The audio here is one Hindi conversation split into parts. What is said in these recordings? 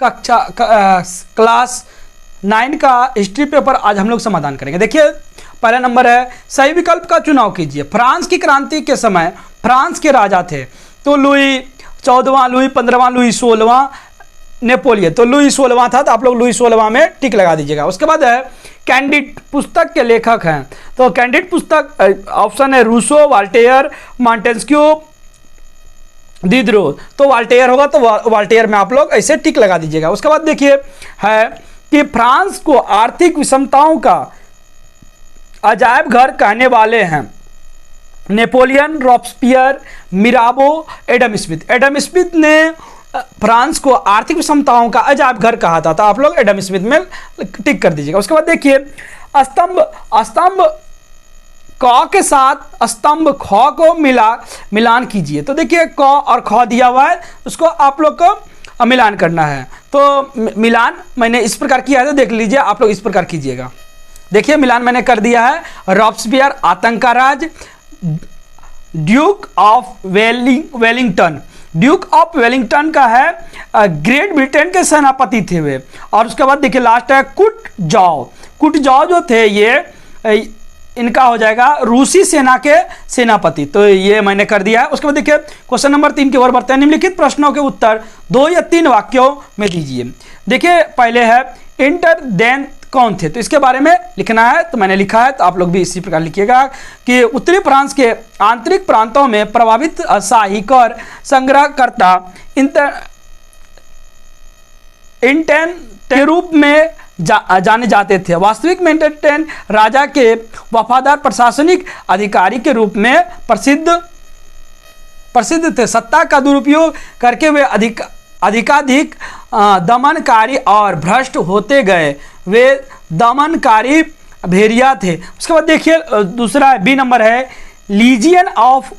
क्लास 9 का हिस्ट्री पेपर आज हम लोग समाधान करेंगे। देखिए पहला नंबर है, सही विकल्प का चुनाव कीजिए। फ्रांस की क्रांति के समय फ्रांस के राजा थे तो लुई 14वां, लुई 15वां, लुई 16वां, नेपोलियन। तो लुई 16वां था तो आप लोग लुई 16वां में टिक लगा दीजिएगा। उसके बाद है कैंडिड पुस्तक के लेखक हैं, तो कैंडिड पुस्तक ऑप्शन है रूसो, वाल्टेयर, मॉन्टेस्क्यू, दिदरो। तो वाल्टेयर होगा तो वाल्टेयर में आप लोग ऐसे टिक लगा दीजिएगा। उसके बाद देखिए है कि फ्रांस को आर्थिक विषमताओं का अजायब घर कहने वाले हैं Napoleon, Robespierre, Mirabeau, Adam Smith. Adam Smith ने फ्रांस को आर्थिक विषमताओं का अजायब घर कहा था, तो आप लोग एडम स्मिथ में टिक कर दीजिएगा। उसके बाद देखिए स्तंभ क के साथ स्तंभ ख को मिलान कीजिए। तो देखिए क और ख दिया हुआ है, उसको आप लोग को मिलान करना है। तो मिलान मैंने इस प्रकार किया है, तो देख लीजिए आप लोग इस प्रकार कीजिएगा। देखिए मिलान मैंने कर दिया है। रॉब्सपियर आतंक का राज, Duke of Wellington. Duke of Wellington का है ग्रेट ब्रिटेन के सेनापति थे वे। और उसके बाद देखिए लास्ट है कुटजाओ जो थे ये इनका हो जाएगा रूसी सेना के सेनापति। तो ये मैंने कर दिया है। उसके बाद देखिए क्वेश्चन नंबर 3 की ओर बढ़ते हैं। निम्नलिखित प्रश्नों के उत्तर 2 या 3 वाक्यों में दीजिए। देखिए पहले है इंटरदेन कौन थे, तो इसके बारे में लिखना है। तो मैंने लिखा है, तो आप लोग भी इसी प्रकार लिखिएगा कि उत्तरी फ्रांस के आंतरिक प्रांतों में प्रभावित साहिक और संग्रहकर्ता इंटेन के रूप में जाने जाते थे। वास्तविक में इंटेन राजा के वफादार प्रशासनिक अधिकारी के रूप में प्रसिद्ध थे। सत्ता का दुरुपयोग करके वे अधिकाधिक दमनकारी और भ्रष्ट होते गए। वे दमनकारी भेड़िया थे। उसके बाद देखिए दूसरा बी नंबर है लीजियन ऑफ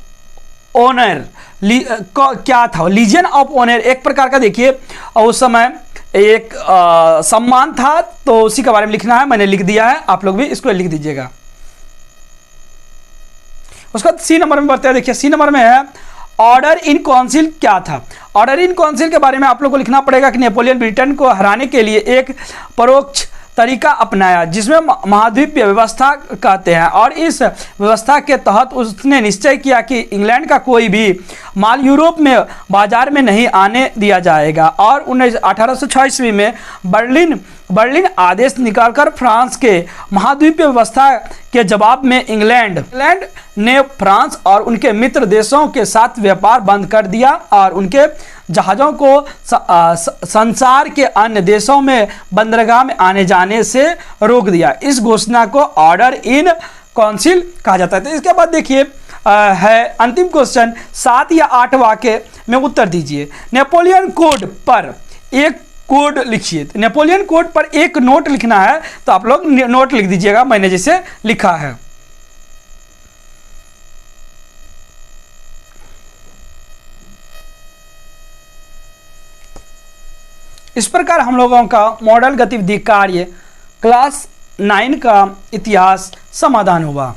ऑनर। क्या था लीजियन ऑफ ऑनर? एक प्रकार का देखिए उस समय एक सम्मान था, तो उसी के बारे में लिखना है। मैंने लिख दिया है, आप लोग भी इसको लिख दीजिएगा। उसके बाद सी नंबर में बढ़ते हैं। देखिए सी नंबर में है ऑर्डर इन काउंसिल क्या था। ऑर्डर इन काउंसिल के बारे में आप लोग को लिखना पड़ेगा कि नेपोलियन ब्रिटेन को हराने के लिए एक परोक्ष तरीका अपनाया जिसमें महाद्वीपीय व्यवस्था कहते हैं, और इस व्यवस्था के तहत उसने निश्चय किया कि इंग्लैंड का कोई भी माल यूरोप में बाजार में नहीं आने दिया जाएगा। और 1806 ईस्वी में बर्लिन आदेश निकालकर फ्रांस के महाद्वीपीय व्यवस्था के जवाब में इंग्लैंड ने फ्रांस और उनके मित्र देशों के साथ व्यापार बंद कर दिया और उनके जहाज़ों को संसार के अन्य देशों में बंदरगाह में आने जाने से रोक दिया। इस घोषणा को ऑर्डर इन काउंसिल कहा जाता है। तो इसके बाद देखिए है अंतिम क्वेश्चन 7 या 8 वाक्य में उत्तर दीजिए। नेपोलियन कोड पर एक कोड लिखिए। नेपोलियन कोड पर एक नोट लिखना है, तो आप लोग नोट लिख दीजिएगा मैंने जैसे लिखा है। इस प्रकार हम लोगों का मॉडल गतिविधि कार्य क्लास 9 का इतिहास समाधान हुआ।